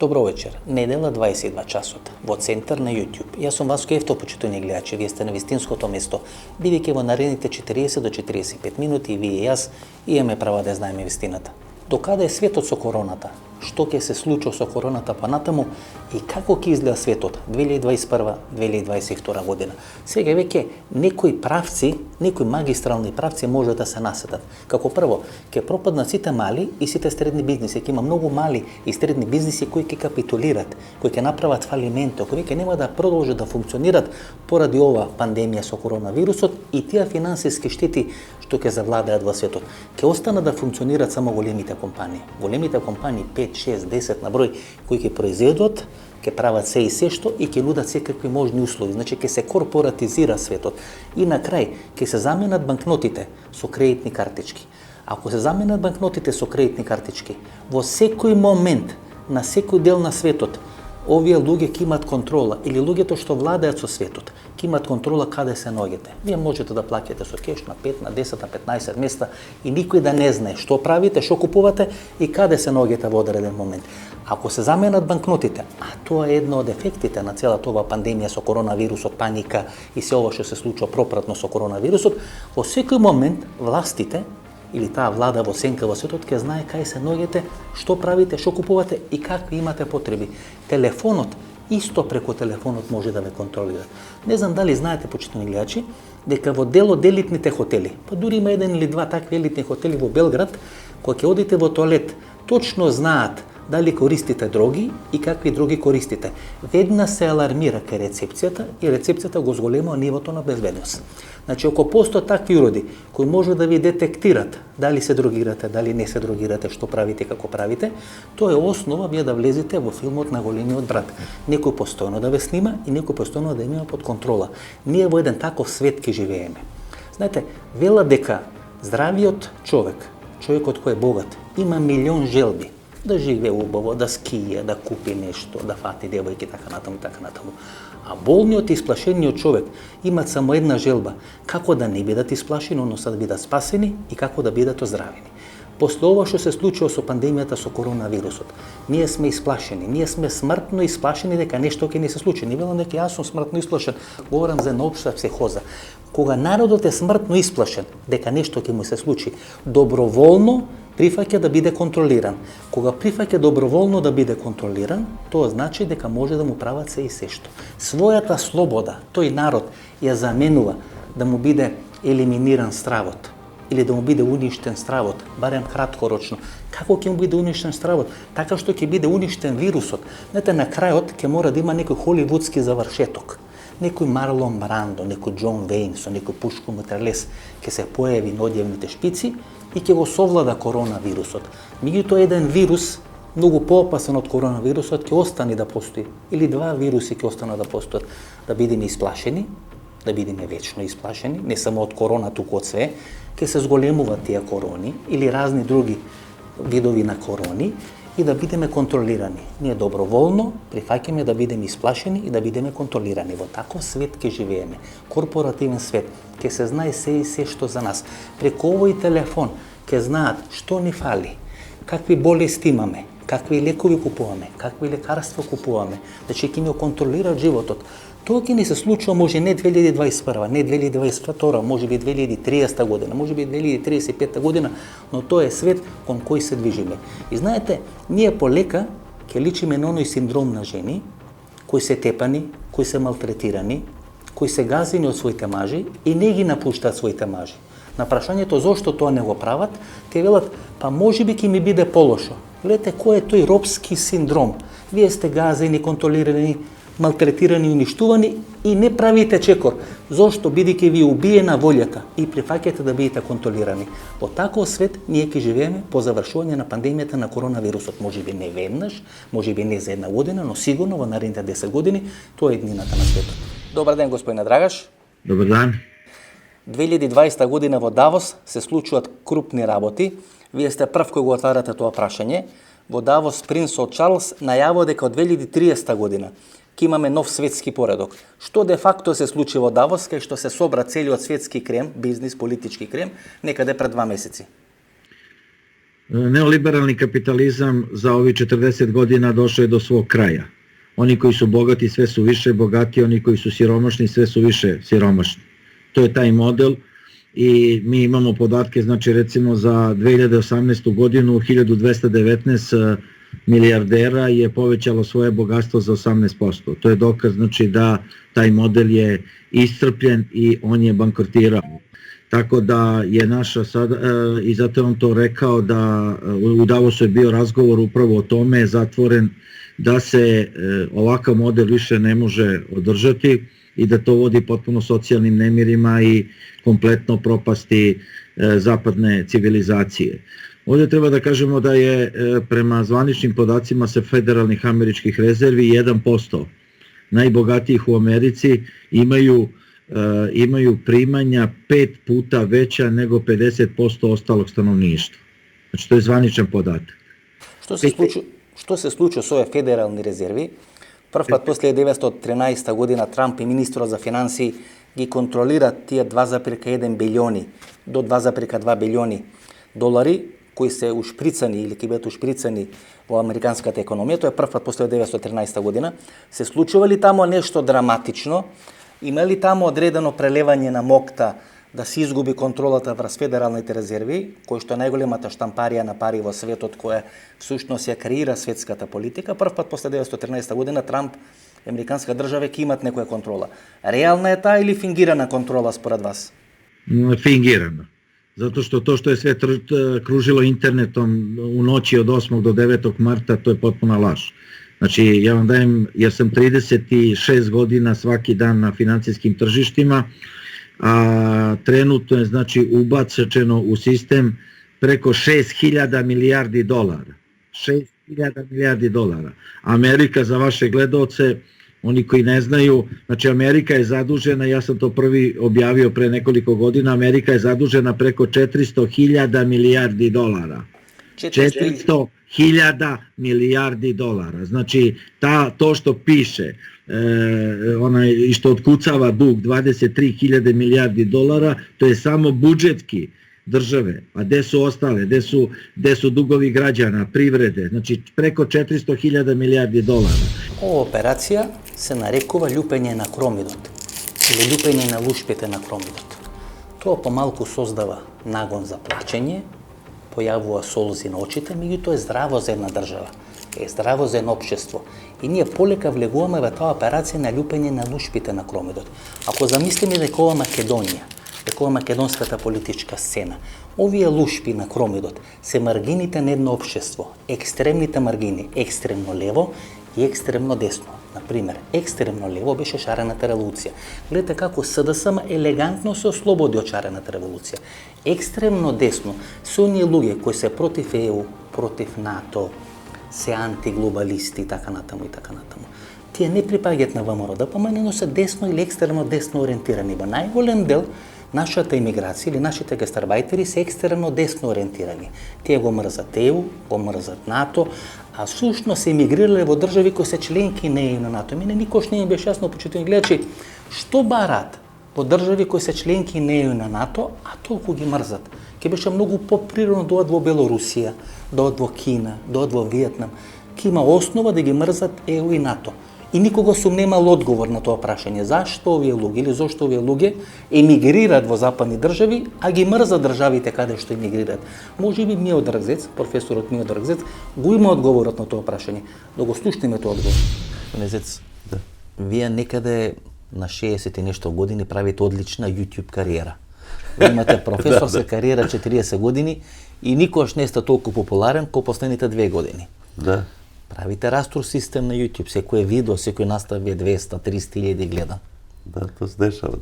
Добро вечер. Недела 22 часот во центар на YouTube. Јас сум Васко Евто, почитувани гледачи. Вие сте на вистинското место. Бидејќи во наредните 40 до 45 минути вие и јас имаме права да знаеме вистината. До каде е светот со короната? Што ќе се случи со короната понатаму и како ќе изгледа светот 2021-2022 година. Сега веќе некои правци, некои магистрални правци може да се насетат. Како прво, ќе пропаднат сите мали и сите средни бизниси. Ќе има многу мали и средни бизниси кои ќе капитулират, кои ќе направат фалименто, кои ќе нема да продолжат да функционират поради ова пандемија со коронавирусот и тие финансиски штети што ќе завладеат во светот. Ќе останат да функционираат само големите компании. Големите компании 5, 6, 10 на број кои ќе произведуваат, ќе прават се и се што и ќе нудат секакви можни услови. Значи ќе се корпоратизира светот. И на крај ќе се заменат банкнотите со кредитни картички. Ако се заменат банкнотите со кредитни картички, во секој момент на секој дел на светот овие луѓе ќе имат контрола, или луѓето што владеат со светот, ќе имат контрола каде се наоѓате. Вие можете да плаќате со кеш на 5, на 10, на 15 места и никој да не знае што правите, што купувате и каде се наоѓате во одреден момент. Ако се заменат банкнотите, а тоа е едно од ефектите на целата ова пандемија со коронавирусот, паника и се ова што се случува пропратно со коронавирусот, во секој момент властите или таа влада во сенка во светот ќе знае кај се наоѓате, што правите, што купувате и какви имате потреби. Телефонот, исто преку телефонот може да ве контролира. Не знам дали знаете, почитувани гледачи, дека во дел од елитните хотели, па дури има еден или два такви елитни хотели во Белград, кога ќе одите во тоалет, точно знаат дали користите дроги и какви дроги користите. Веднаш се алармира кај рецепцијата и рецепцијата го зголемува нивото на безбедност. Значи, ако постојат такви уроди кои може да ви детектират дали се дрогирате, дали не се дрогирате, што правите, како правите, тоа е основа вие да влезете во филмот на големиот брат. Некој постојано да ве снима и некој постојано да има под контрола. Ние во еден таков свет ќе живееме. Знаете, вела дека здравиот човек, човекот кој е богат, има милион желби да живее убаво, да скија, да купи нешто, да фати девојки, така натаму, така натаму. А болниот и исплашениот човек имат само една желба, како да не бидат исплашени, односно да бидат спасени и како да бидат оздравени. После ова што се случува со пандемијата со коронавирусот, ние сме исплашени, ние сме смртно исплашени дека нешто ќе ни се случи. Не велам дека јас сум смртно исплашен, говорам за една општа психоза. Кога народот е смртно исплашен дека нешто ќе му се случи, доброволно прифаќа да биде контролиран. Кога прифаќа доброволно да биде контролиран, тоа значи дека може да му прават се и се што. Својата слобода, тој народ ја заменува да му биде елиминиран стравот или да му биде уништен стравот, барем краткорочно. Како ќе му биде уништен стравот? Така што ќе биде уништен вирусот. Знаете, на крајот ќе мора да има некој холивудски завршеток. Некој Марлон Брандо, некој Џон Вејн со некој пушко мутралес ќе се појави на одјевните шпици и ќе го совлада коронавирусот. Меѓутоа еден вирус, многу поопасен од коронавирусот, ќе остане да постои. Или два вируси ќе останат да постојат. Да бидеме исплашени, да бидеме вечно исплашени, не само од корона, туку од све, ќе се зголемуваат тие корони или разни други видови на корони и да бидеме контролирани. Ние доброволно прифаќаме да бидеме исплашени и да бидеме контролирани. Во таков свет ќе живееме. Корпоративен свет. Ќе се знае се и се што за нас. Преку овој телефон ќе знаат што ни фали, какви болести имаме, какви лекови купуваме, какви лекарства купуваме, значи ќе ни контролираат животот. Тоа ќе ни се случува може не 2021, не 2022, може би 2030 година, може би 2035 година, но тоа е свет кон кој се движиме. И знаете, ние полека ќе личиме на оној синдром на жени кои се тепани, кои се малтретирани, кои се газени од своите мажи и не ги напуштаат своите мажи. На прашањето зошто тоа не го прават, те велат, па можеби ќе ми биде полошо. Гледате кој е тој робски синдром. Вие сте газени, контролирани, малтретирани, уништувани и не правите чекор. Зошто? Бидејќи ви убиена волјата и прифаќате да бидете контролирани. Во таков свет ние ќе живееме по завршување на пандемијата на коронавирусот. Можеби не веднаш, можеби не за една година, но сигурно во наредните 10 години тоа е иднината на светот. Добар ден, господине Драгаш. Добар ден. 2020 година во Давос се случуваат крупни работи. Вие сте прв кој го отварате тоа прашање. Во Давос принцот Чарлс најавува дека од 2030 година ќе имаме нов светски поредок. Што де факто се случи во Давос, кај што се собра целиот светски крем, бизнис, политички крем, некаде пред 2 месеци? neoliberalni kapitalizam za ovih 40 godina došao je do svog kraja. Oni koji su bogati sve su više bogati, oni koji su siromašni sve su više siromašni. To je taj model i mi imamo podatke, znači recimo za 2018. godinu 1219 milijardera je povećalo svoje bogatstvo za 18%. To je dokaz znači da taj model je iscrpljen i on je bankrotirao. Tako da je naša sada, i zato je on to rekao da u Davosu je bio razgovor upravo o tome, zatvoren, da se ovakav model više ne može održati i da to vodi potpuno socijalnim nemirima i kompletno propasti zapadne civilizacije. Ovdje treba da kažemo da je prema zvaničnim podacima sa federalnih američkih rezervi 1% najbogatijih u Americi imaju primanja 5 puta veća nego 50% ostalog stanovništva. Znači to je zvaničan podatak. Što se slučuje s ove federalni rezervi? Prvi put poslije 1913. godina Trump i ministro za financije gi kontrolira tije 2,1 bilioni do 2,2 bilioni dolari koji se ušpricani ili ki бъдат ušpricani u amerikanskата ekonomija. To je prvi put poslije 1913. godina. Se slučува li tamo nešto dramatično? Ima li tamo odredeno prelevanje na mokta da se izgubi kontrolата врз федералните резерви, кој што е најголемата штампарија на пари во светот, која всушност ја креира светската политика? Прв пат после 1913 година Трамп и американска држава ќе имат некоја контрола. Реална е таа или фингирана контрола според вас? Fingirano. Zato što to što je sve kružilo internetom u noći od 8. do 9. marta, to je potpuna laž. Znači, ja vam dajem, ja sam 36 godina svaki dan na financijskim tržištima, a trenutno je znači ubačeno u sistem preko 6.000 milijardi dolara. 6.000 milijardi dolara. Amerika, za vaše gledaoce, oni koji ne znaju, znači Amerika je zadužena, ja sam to prvi objavio pre nekoliko godina, Amerika je zadužena preko 400.000 milijardi dolara. 400.000 milijardi dolara. Znači, to što piše, onaj što otkucava dug 23.000 milijardi dolara, to je samo budžetski države. A gde su ostale? Gde su dugovi građana, privrede? Znači, preko 400.000 milijardi dolara. Ова операција се нарекува љупење на кромидот или љупење на лушпите на кромидот. Тоа помалку создава нагон за плачење, појавува солзи на очите, меѓутоа е здраво за една држава, е здраво за едно општество. И ние полека влегуваме во таа операција на љупење на лушпите на кромидот. Ако замислиме дека ова Македонија, дека ова македонската политичка сцена, овие лушпи на кромидот се маргините на едно општество, екстремните маргини, екстремно лево и екстремно десно. Например, екстремно лево беше шарената револуција. Гледате како СДСМ елегантно се ослободи од шарената револуција. Екстремно десно се оние луѓе кои се против ЕУ, против НАТО, се антиглобалисти и така натаму и така натаму. Тие не припаѓаат на ВМРО ДПМН, но се десно или екстремно десно ориентирани. Во најголем дел нашата имиграција или нашите гастарбајтери се екстремно десно ориентирани. Тие го мрзат ЕУ, го мрзат НАТО, а всушност се емигрирале во држави кои се членки на ЕУ на НАТО. Мене никош не им беше јасно, почитувани гледачи, што барат во држави кои се членки на ЕУ на НАТО, а толку ги мрзат. Ке беше многу поприродно да одат во Белорусија, да одат во Кина, да одат во Виетнам. Ке има основа да ги мрзат ЕУ и НАТО. И никога сум немал одговор на тоа прашање. Зашто овие луѓе или зошто овие луѓе емигрираат во западни држави, а ги мрзат државите каде што емигрираат? Можеби Мио Драгзец, професорот Мио Драгзец, го има одговорот на тоа прашање. Да го слушнеме тоа одговор. Драгзец, да. Вие некаде на 60 и нешто години правите одлична YouTube кариера. Вие имате професорска кариера 40 години и никош не сте толку популарен како последните 2 години. Да. Правите растур систем на YouTube, секој видео, секој настав е 200-300 илјади гледан. Да, тоа се дешава.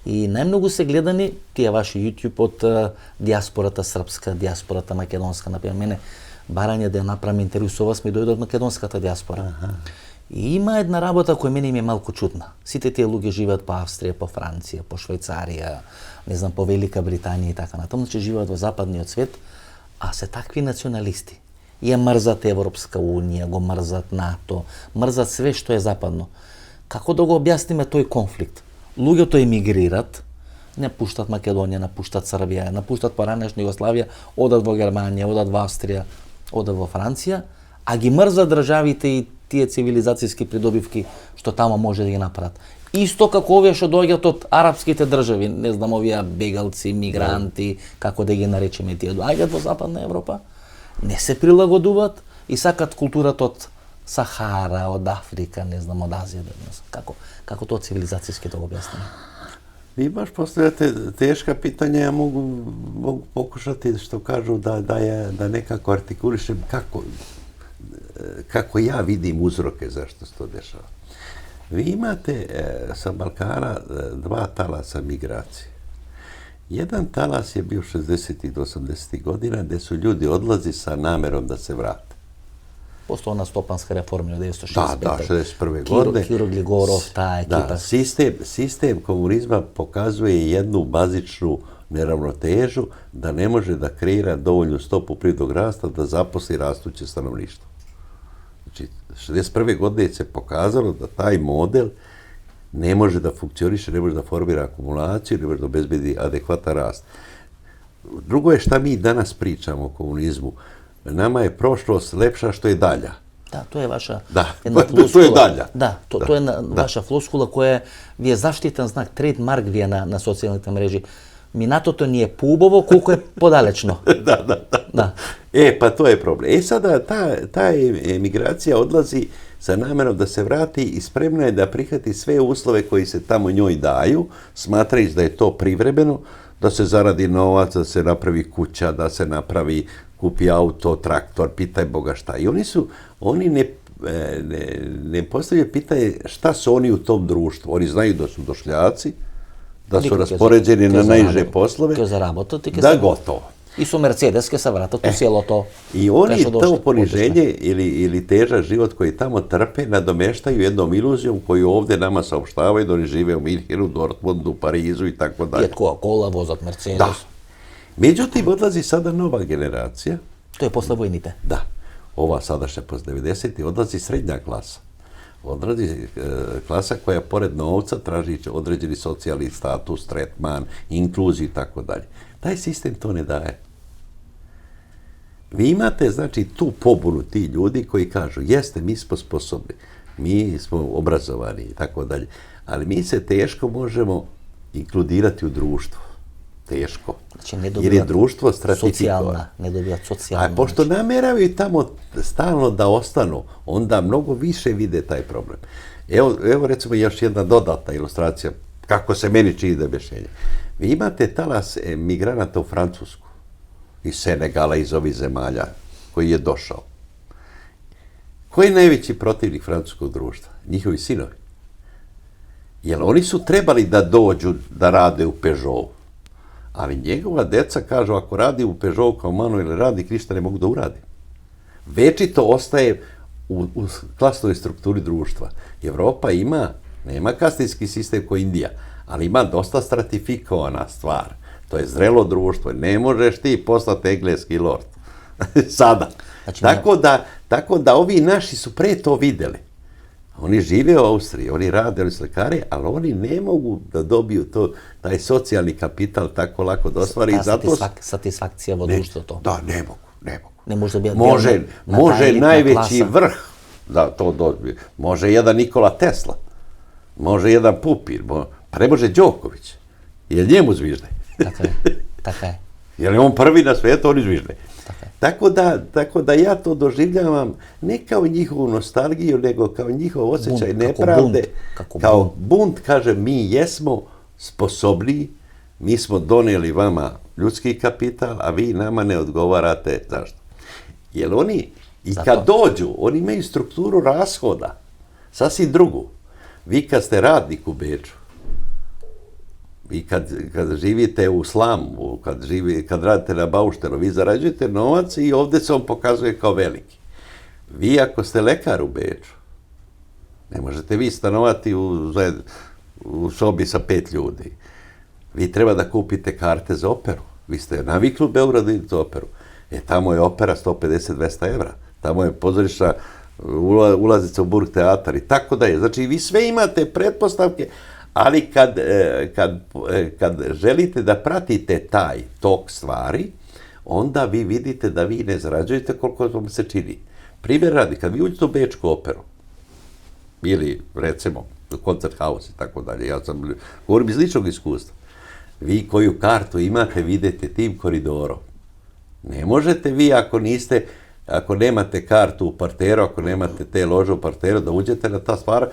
И најмногу се гледани тие ваши YouTube од диаспората српска, диаспората македонска. Например, мене барање да ја направам интервју со вас ми дојде од македонската диаспора. И има една работа која мене ми е малку чудна. Сите тие луѓе живеат по Австрија, по Франција, по Швајцарија, не знам, по Велика Британија и така натаму, значи живеат во западниот свет, а се такви националисти. Ја мрзат Европска Унија, го мрзат НАТО, мрзат све што е западно. Како да го објасниме тој конфликт? Луѓето емигрират, Напуштат Македонија, напуштат Србија, напуштат поранешна Југославија, одат во Германија, одат во Австрија, одат во Франција, а ги мрзат државите и тие цивилизацијски придобивки што тамо може да ги направат. Исто како овие што доаѓаат од арапските држави, не знам, овие бегалци, мигранти, како да ги наречеме, тие доаѓаат во Западна Европа, не се прилагодуваат и сакат културата од Сахара, од Африка, не знам, од Азија, не знам, како тоа цивилизацијски да го објасниме. Vi baš postavljate teška pitanja, ja mogu pokušati, što kažu, da nekako artikulišem kako ja vidim uzroke zašto se to dešava. Vi imate sa Balkana dva talasa migracije. Jedan talas je bio 60. do 80. godina, gde su ljudi odlazi sa namerom da se vrate. Posle ona stopanska reforma od 1965. Da, 61. godine. Kiro Gligorov, ta ekipa. Da, sistem komunizma pokazuje jednu bazičnu neravnotežu da ne može da kreira dovoljnu stopu privrednog rasta da zaposli rastuće stanovništvo. Znači, 61. godine se pokazalo da taj model ne može da funkcioniše, ne može da formira akumulaciju, ne može da obezbedi adekvatan rast. Drugo je šta mi danas pričamo o komunizmu. Nama je prošlost lepša što je dalja. Da, to je vaša jedna floskula. To je dalja. Da, to je vaša floskula koja vi je zaštitan znak, trademark vi je na socijalnoj mreži. Minatото ni je pubovo, koliko je podalečno. Da. Pa to je problem. Sada ta emigracija odlazi sa namerom da se vrati i spremna je da prihvati sve uslove koji se tamo njoj daju, smatrajući da je to privremeno, da se zaradi novac, da se napravi kuća, da se kupi auto, traktor, pitaj Boga šta. I oni ne postavljaju pitanje šta su oni u tom društvu. Oni znaju da su došljaci, da su raspoređeni na najniže poslove. Da, gotovo. I su Mercedeske sa vrata, tu sjelo to. I oni to poniženje ili težak život koji tamo trpe nadomeštaju jednom iluzijom koju ovde nama saopštavaju da oni žive u Minhenu, Dortmundu, Parizu i tako dalje. Pijet Coca-Cola, vozat Mercedes. Da. Međutim, odlazi sada nova generacija. To je posle vojnite. Da. Ova sadašnja posle 90. odlazi srednja klasa. Odlazi klasa koja pored novca traži određeni socijalni status, tretman, inkluziju i tako dalje. Taj sistem to ne daje. Vi imate, znači, tu pobunu ti ljudi koji kažu, jeste, mi smo sposobni, mi smo obrazovani i tako dalje, ali mi se teško možemo inkludirati u društvo. Teško. Jer je društvo stratifikovano. Ne dobija socijalna. A pošto nameravaju tamo stalno da ostanu, onda mnogo više vide taj problem. Evo recimo još jedna dodatna ilustracija kako se meni čini da je objašnjenje. Vi imate talas migranata u Francusku, iz Senegala, iz ovih zemalja, koji je došao. Ko je najveći protivnik francuskog društva? Njihovi sinovi. Jer oni su trebali da dođu da rade u Peugeotu. Ali njegova deca kažu, ako radi u Peugeotu kao manuelni radnik, ništa ne mogu da uradi. Večito ostaje u klasnoj strukturi društva. Evropa nema kastinski sistem kao Indija, ali ima dosta stratifikovana stvar. To je zrelo društvo. Ne možeš ti postati engleski lord. Sada. Tako da ovi naši su pre to videli. Oni žive u Austriji, oni rade, oni su lekari, ali oni ne mogu da dobiju taj socijalni kapital tako lako da ostvari. Satisfakcija vo društvo to. Da, ne mogu. Ne može da Može najveći vrh da to dobije. Može jedan Nikola Tesla. Može jedan Pupin. Pa ne može Đoković. Jer njemu zvižde. Tako je. Jer je on prvi na svijetu, oni zvižde. Tako da ja to doživljavam ne kao njihovu nostalgiju, nego kao njihov osjećaj nepravde. Kao bunt, kaže, mi jesmo sposobni, mi smo donijeli vama ljudski kapital, a vi nama ne odgovarate. Zašto? Jer oni, i kad dođu, oni imaju strukturu rashoda, sasvim drugu. Vi kad ste radnik u Beču, vi kad živite u slamu, kad radite na bauštelu, vi zarađujete novac i ovdje se on pokazuje kao veliki. Vi ako ste lekar u Beču, ne možete vi stanovati u sobi sa 5 ljudi. Vi treba da kupite karte za operu. Vi ste navikli u Beogradu idete u operu. Tamo je opera 150-200 evra. Tamo je pozorišna ulaznica u Burg teatar i tako da je. Znači, vi sve imate pretpostavke, Ali kad želite da pratite taj tok stvari, onda vi vidite da vi ne zarađujete koliko vam se čini. Primjer radi, kad vi uđete u Bečku operu, ili recimo koncert house i tako dalje, ja sam govorim iz ličnog iskustva, vi koju kartu imate vidite tim koridorom. Ne možete vi ako nemate kartu u parteru, ako nemate te lože u parteru, da uđete na ta stvar,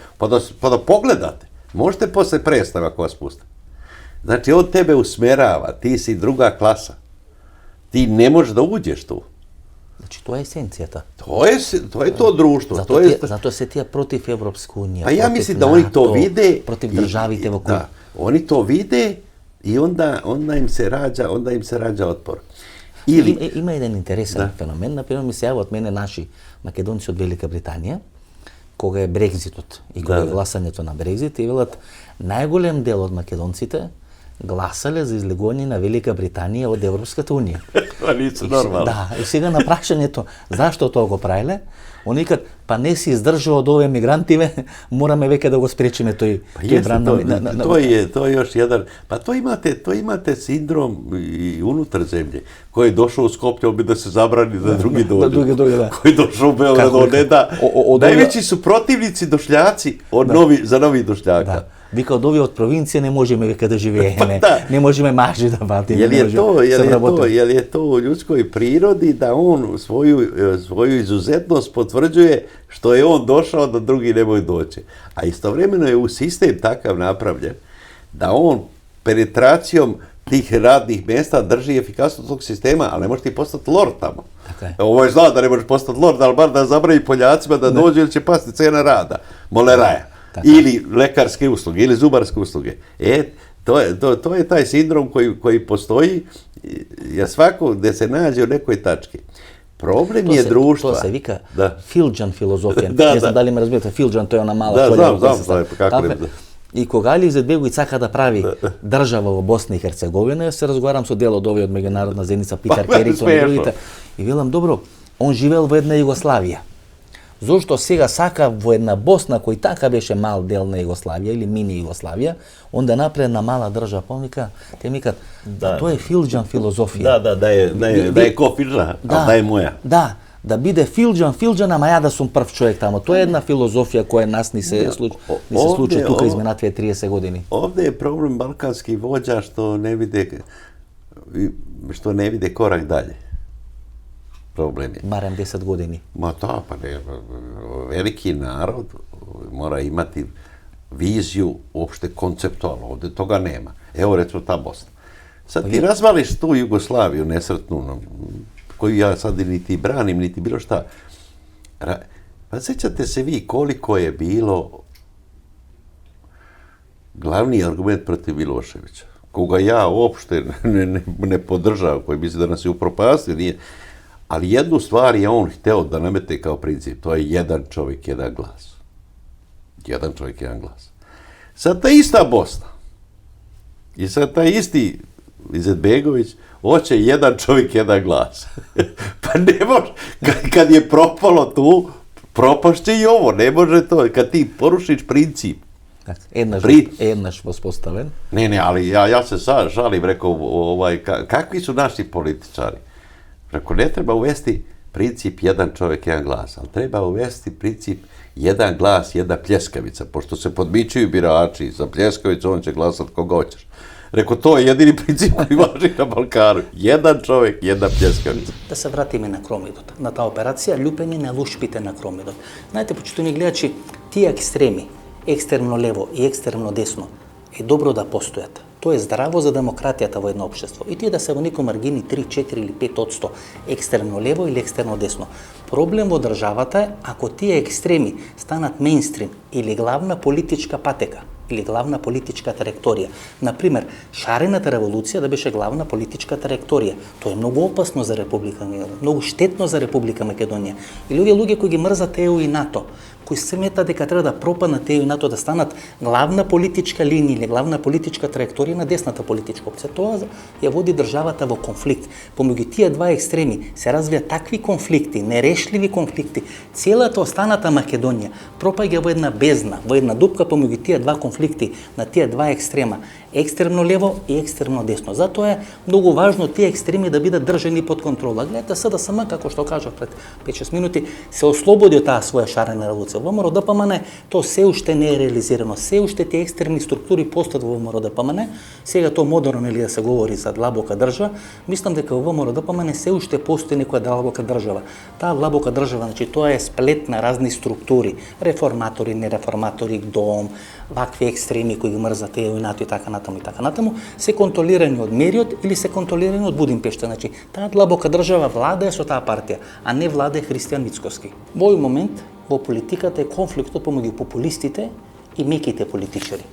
pa da pogledate. Možete posle predstave ako vas puste. Znači, on tebe usmerava, ti si druga klasa. Ti ne možeš da uđeš tu. Znači, to je esencija ta. To je to društvo. Zato se tija protiv Evropske unije. Pa ja mislim da oni to vide. Protiv državi te okolo. Da, oni to vide i onda im se rađa otpor. Ima jedan interesan fenomen. Naprimjer, mi se javio od mene naši Makedonci od Velika Britanija, koga je Brexitот i koga je glasането на Brexit, и велат најголем дел од македонците гласале за излегување на Велика Британија од Европската унија. Па нису нормални. Да, и сега на прашањето зашто тоа го правиле, они кажат, па не си издржува од овие мигрантиве, мораме веќе да го спречиме тој бран на... To je još jedan, pa to imate sindrom i unutar zemlje, koji je došao u Skoplje, on bi da se zabrani da drugi dođu. Koji je došao u Beograd, on ne da. Najveći su protivnici došljaci za novi došljaka. Вика, од овие од провинција не можеме века да живееме, не можеме мажи да ватиме. Jel je to u ljudskoj prirodi da on svoju izuzetnost potvrđuje što je on došao da drugi ne mogu doći. A istovremeno je u sistem takav napravljen da on penetracijom tih radnih mjesta drži efikasnost tog sistema, ali ne možeš ti postati lord tamo. Ovo je zna da ne možeš postati lord, ali bar da zabrani Poljacima da dođu ili će pasti cena rada, moleraja. Ili lekarske usluge, ili zubarske usluge. To je taj sindrom koji postoji, ja svako gde se nađe u nekoj tački. Problem je društva. To se vika Filđan filozofija. Ne znam da li me razumijete, Filđan to je ona mala kolja. Znam, kako ne. И кога Али Изетбегоvić сака да прави држава во Босна и Херцеговина, јас се разговарам со дел од овој од меѓународна заедница Питер Керитон и другите. И велам, добро, он живеел во една Југославија. Зошто сега сака во една Босна, кој така беше мал дел на Југославија или мини Југославија, он да направи една мала држава? Па те ми кажат, тоа е Филџан филозофија. Да е ко Филџан, а да е моја. Да биде Филџан, ама ја да сум прв човек тамо. Тоа е една филозофија која нас ни се случи тука изминативе 30 години. Ovde je problem balkanskih vođa što ne vide korak dalje. Problem je. Barem 10 godini. Ma da, pa ne, veliki narod mora imati viziju uopšte konceptualno, ovde toga nema. Evo recimo ta Bosna. Sad ti razvališ tu Jugoslaviju nesretnu, koju ja sad niti branim, niti bilo šta. Pa sećate se vi koliko je bilo glavni argument protiv Miloševića, koga ja uopšte ne podržavam, koji misli da nas je upropastio, nije. Ali jednu stvar je on hteo da namete kao princip, to je jedan čovjek, jedan glas. Jedan čovjek, jedan glas. Sad ta ista Bosna i sad taj isti Izetbegović hoće jedan čovjek, jedan glas. Pa ne može, kad je propalo tu, propašće i ovo, ne može to, kad ti porušiš princip. Еднаш воспоставен. Ne, ali ja se žalim, rekao, kakvi su naši političari? Rekao, ne treba uvesti princip jedan čovjek, jedan glas, ali treba uvesti princip jedan glas, jedna pljeskavica, pošto se podmičuju birači za pljeskavicu, on će glasati koga hoćeš. Rekao, to je jedini princip koji važi na Balkanu. Jedan čovjek, jedna pljeskavica. Да се вратиме на Кромидот, на таа операција лупење на лушпите на Кромидот. Знаете, почитувани гледачи, тие екстреми, екстерно лево и екстерно десно, е добро да постојат. Тоа е здраво за демократијата во едно општество. И тие да се во некои маргини 3, 4 или 5% екстерно лево или екстерно десно. Проблем во државата е ако тие екстреми станат мејнстрим или главна политичка патека или главна политичка траекторија. Например, шарената револуција да беше главна политичка траекторија. Тоа е многу опасно за Република Македонија, многу штетно за Република Македонија. Или овие луѓе кои ги мрзат ЕУ и НАТО, кои смета дека треба да пропаднат тие НАТО да станат главна политичка линија или главна политичка траекторија на десната политичка опција. Тоа ја води државата во конфликт. Помеѓу тие два екстреми се развија такви конфликти, нерешливи конфликти. Целата останата Македонија пропаѓа во една бездна, во една дупка помеѓу тие два конфликти на тие два екстрема, екстремно лево и екстремно десно. Затоа е многу важно тие екстреми да бидат држани под контрола. Гледате СДСМ, како што кажав пред 5-6 минути, се ослободи од таа своја шарена револуција. ВМРО ДПМН тоа се уште не е реализирано. Се уште тие екстремни структури постојат во ВМРО ДПМН. Сега тоа модерно нели да се говори за длабока држава. Мислам дека во ВМРО ДПМН се уште постои некоја длабока држава. Таа длабока држава, значи тоа е сплет на разни структури, реформатори, нереформатори, дом, вакви екстреми кои ги мрзат НАТО и така натаму, се контролирани од Мериот или се контролирани од Будимпешта. Значи, таа длабока држава владее со таа партија, а не владее Христијан Мицкоски. Во овој момент во политиката е конфликтот помеѓу популистите и меките политичари.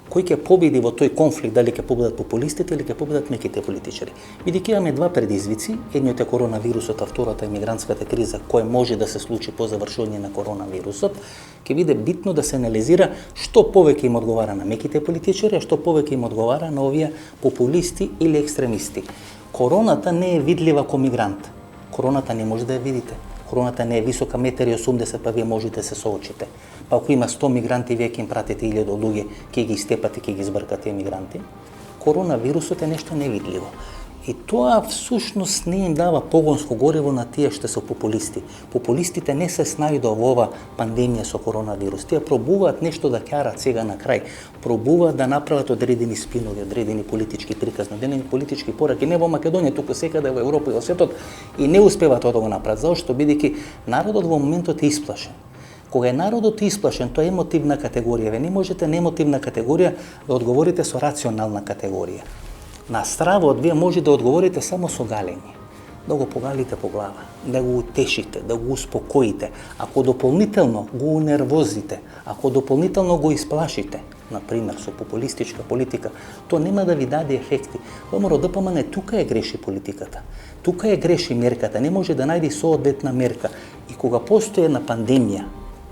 Кој ќе победи во тој конфликт, дали ќе победат популистите или ќе победат меките политичари. Бидејќи имаме два предизвици, едниот е коронавирусот, а втората е мигрантската криза, која може да се случи по завршување на коронавирусот, ќе биде битно да се анализира што повеќе им одговара на меките политичари, а што повеќе им одговара на овие популисти или екстремисти. Короната не е видлива ко мигрант. Короната не може да ја видите. Короната не е висока 1,80 м, па вие можете да се соочите. Па ако има 100 мигранти, вие ќе им пратите 1000 луѓе, ќе ги степате, ќе ги збркате тие мигранти. Коронавирусот е нешто невидливо. И тоа всушност не им дава погонско гориво на тие што се популисти. Популистите не се снајдоа во ова пандемија со коронавирус. Тие пробуваат нешто да карат сега на крај. Пробуваат да направат одредени спинови, одредени политички приказни, одредени политички пораки, не во Македонија, туку секаде во Европа и во светот, и не успеваат да го направат. Зашто? Бидејќи народот во моментот е исплашен. Кога е народот исплашен, тоа е емотивна категорија. Ве не можете на емотивна категорија да одговорите со рационална категорија. На стравот вие може да одговорите само со галење. Да го погалите по глава, да го утешите, да го успокоите. Ако дополнително го унервозите, ако дополнително го исплашите, например со популистичка политика, тоа нема да ви даде ефекти. ВМРО ДПМН тука е греши политиката. Тука е греши мерката, не може да најде соодветна мерка. И кога постои една пандемија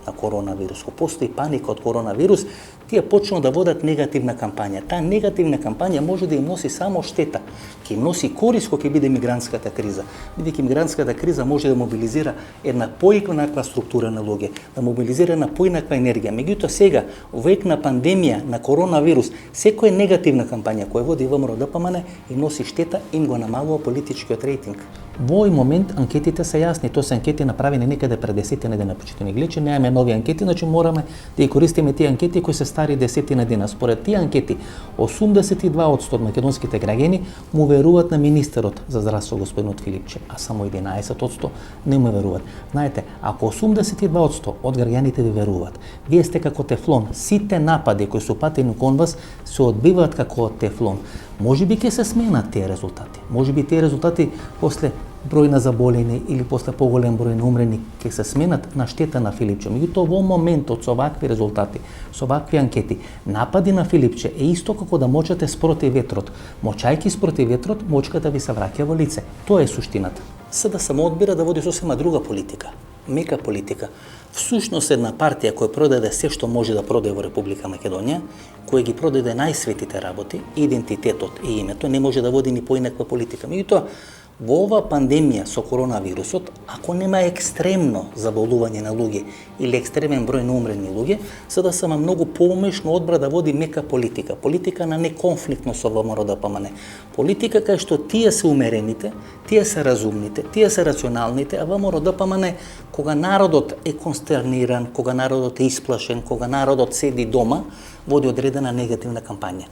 на коронавирус, кога постои паника од коронавирус, тие почнат да водат негативна кампања. Таа негативна кампања може да им носи само штета. Ќе им носи корис кога ќе биде мигрантската криза. Бидејќи мигрантската криза може да мобилизира една поинаква структура на луѓе, да мобилизира една поинаква енергија. Меѓутоа сега, во век на пандемија на коронавирус, секоја негативна кампања која води ВМРО ДПМН им носи штета, им го намалува политичкиот рейтинг. Во овој момент анкетите се јасни, тоа се анкети направени некаде пред 10 дена, почитувани гледачи, немаме нови анкети, значи мораме да ја користиме тие анкети кои се стари 10 дена. Според тие анкети, 82% од македонските граѓани му веруваат на министерот за здравство господинот Филипче, а само 11% не му веруваат. Знаете, ако 82% од граѓаните ви веруваат, вие сте како тефлон, сите напади кои се упатени кон вас се одбиваат како тефлон. Можеби ќе се сменат тие резултати. Можеби тие резултати после број на заболени или после поголем број на умрени ќе се сменат на штета на Филипче. Меѓутоа во моментот со вакви резултати, со вакви анкети, напади на Филипче е исто како да мочате спроти ветрот. Мочајќи спроти ветрот, мочката ви се враќа во лице. Тоа е суштината. СДСМ одбира да води сосема друга политика, мека политика. Всушност една партија која продаде се што може да продаде во Република Македонија, која ги продаде најсветите работи, идентитетот и името, не може да води ни поинаква политика. Меѓутоа, во ова пандемија со коронавирусот, ако нема екстремно заболување на луѓе или екстремен број на умрени луѓе, СДСМ многу поумешно одбра да води мека политика, политика на неконфликтно со ВМРО ДПМН. Политика кај што тие се умерените, тие се разумните, тие се рационалните, а ВМРО ДПМН кога народот е констерниран, кога народот е исплашен, кога народот седи дома, води одредена негативна кампања.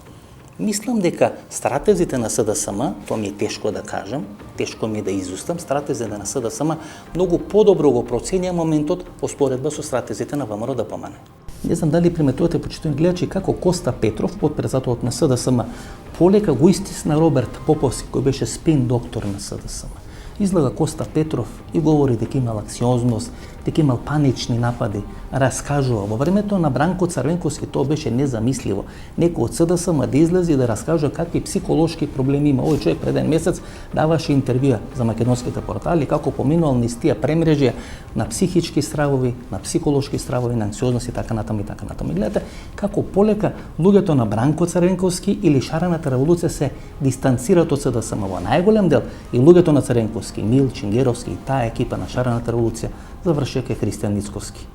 Мислам дека стратезите на СДСМ, тоа ми е тешко да кажам, тешко ми е да изустам, стратезите на СДСМ многу подобро го проценија моментот во споредба со стратезите на ВМРО ДПМН. Не знам дали приметувате, почитувани гледачи, како Коста Петров, потпредседателот на СДСМ, полека го истисна Роберт Поповски, кој беше спин доктор на СДСМ. Излага Коста Петров и говори дека има лаксиозност, дека имал панични напади, раскажува. Во времето на Бранко Црвенковски тоа беше незамисливо. Некој од СДСМ да излезе и да раскаже какви психолошки проблеми има. Овој човек пред еден месец даваше интервјуа за македонските портали како поминувал низ тие премрежја на психички стравови, на психолошки стравови, на анксиозност и така натаму и така натаму. И гледате како полека луѓето на Бранко Црвенковски или Шарената револуција се дистанцираат од СДСМ. Во најголем дел и луѓето на Црвенковски, Мил, Чингеровски и таа екипа на Шарената револуција завршеке Христијан Мицковски.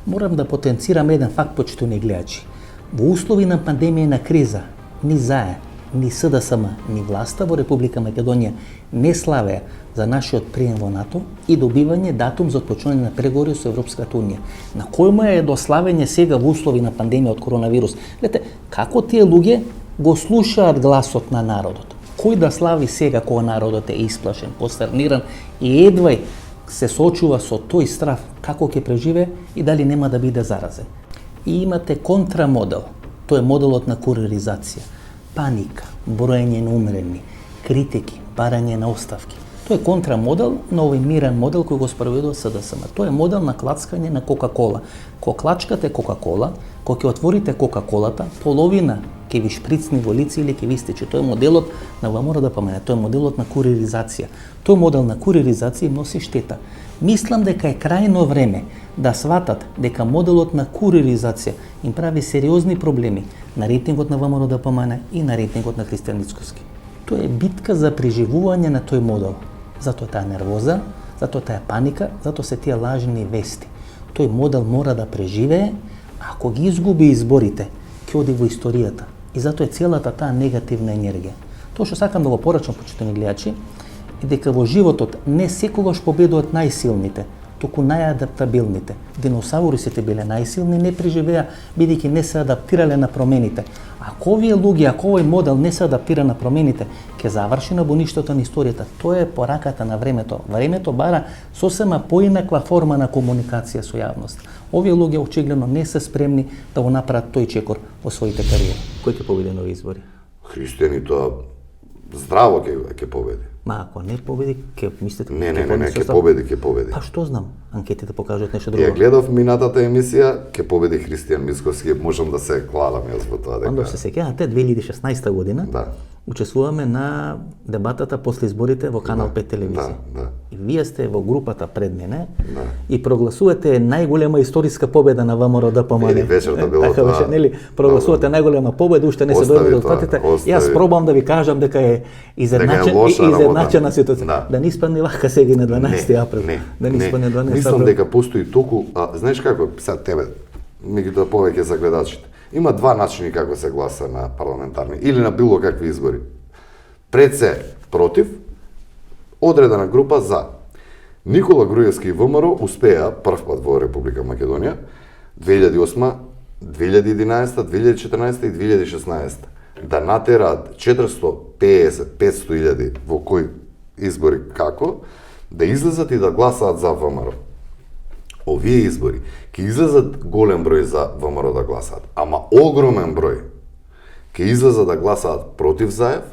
Морам да потенцирам еден факт, почитувани гледачи. Во услови на пандемија и на криза, ни ЗАЕ, ни СДСМ, ни власта во Република Македонија не славеа за нашиот прием во НАТО и добивање датум за отпочнување на преговори со Европската унија. На кој му е до славење сега во услови на пандемија од коронавирус? Гледате, како тие луѓе го слушаат гласот на народот? Кој да слави сега кога народот е исплашен, постерниран и едвај се соочува со тој страв како ќе преживее и дали нема да биде заразен. И имате контрамодел, тој е моделот на куриризација. Паника, броење на умрени, критики, барање на оставки. Тој е контрамодел на овој мирен модел кој го спроведува СДСМ. Тој е модел на клацкање на Кока-кола. Кога клачкате Кока-кола, кога ќе отворите Кока-колата, половина ќе ви шприцни во лице или ќе ви стече. Тој е моделот на ВМРО ДПМН, тој е моделот на куриризација. Тој модел на куриризација им носи штета. Мислам дека е крајно време да сватат дека моделот на куриризација им прави сериозни проблеми на рейтингот на ВМРО ДПМН и на рейтингот на Христијан Мицковски. Тоа е битка за преживување на тој модел. Затоа таа нервоза, затоа таа паника, затоа се тие лажни вести. Тој модел мора да преживее, ако ги изгуби изборите, ќе оди во историјата. И затоа е целата таа негативна енергија. Тоа што сакам да го порачам, почитувани гледачи, е дека во животот не секогаш победуваат најсилните, туку најадаптабилните. Диносаурусите биле најсилни, не преживеа бидејќи не се адаптирале на промените. Ако овие луѓе, ако овој модел не се адаптира на промените, ќе заврши на боништото на историјата. Тоа е пораката на времето. Времето бара сосема поинаква форма на комуникација со јавност. Овие луѓе очигледно не се спремни да го направат тој чекор во своите кариери. Кој ќе победи на овие избори? Христијани тоа здраво ќе победи. Ма ако не победи, ќе мислите Не, ќе победи. Па што знам? Анкетите покажуваат нешто Ја друго. гледав минатата емисија, ќе победи Христијан Мицковски, можам да се кладам јас во тоа Ондо дека. се сеќавате 2016 година. Да. Учествуваме на дебатата после изборите во Канал 5 телевизија. Да. И вие сте во групата пред мене Да. и прогласувате најголема историска победа на ВМРО ДПМН. Или вечерта било така тоа. беше, нели? Прогласувате најголема победа, уште не се Остави дојде да тоа, отфатите. остави. Јас пробам да ви кажам дека е лоша изедначена работа. ситуација. Да. Да не испадне вака сега и на 12 април. Да не испадне 12 Мислам април. дека постои толку, знаеш како, сега тебе, меѓутоа повеќе за гледачите. Има два начини како се гласа на парламентарни или на било какви избори. Пред се против, одредена група за. Никола Груевски и ВМРО успеа прв пат во Република Македонија 2008, 2011, 2014 и 2016 да натераат 450-500 илјади во кои избори како, да излезат и да гласаат за ВМРО. Овие избори ќе излезат голем број за ВМРО да гласаат, ама огромен број ќе излезат да гласаат против Заев,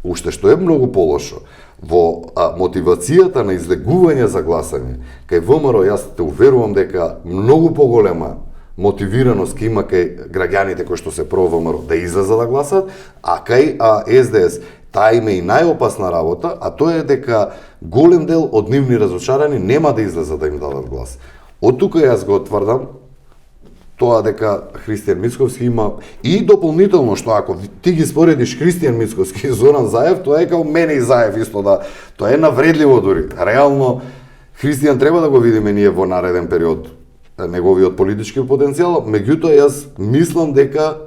уште што е многу полошо, во мотивацијата на излегување за гласање, кај ВМРО јас те уверувам дека многу поголема мотивираност ќе има кај граѓаните кои што се про ВМРО да излезат да гласаат, а кај СДС таа има и најопасна работа, а тоа е дека голем дел од нивни разочарани нема да излезат да им дадат глас. Од тука јас го тврдам тоа дека Христијан Мицковски има и дополнително што ако ти ги споредиш Христијан Мицковски и Зоран Заев, тоа е као мене и Заев исто да, тоа е навредливо дури. Реално Христијан треба да го видиме ние во нареден период неговиот политички потенцијал, меѓутоа јас мислам дека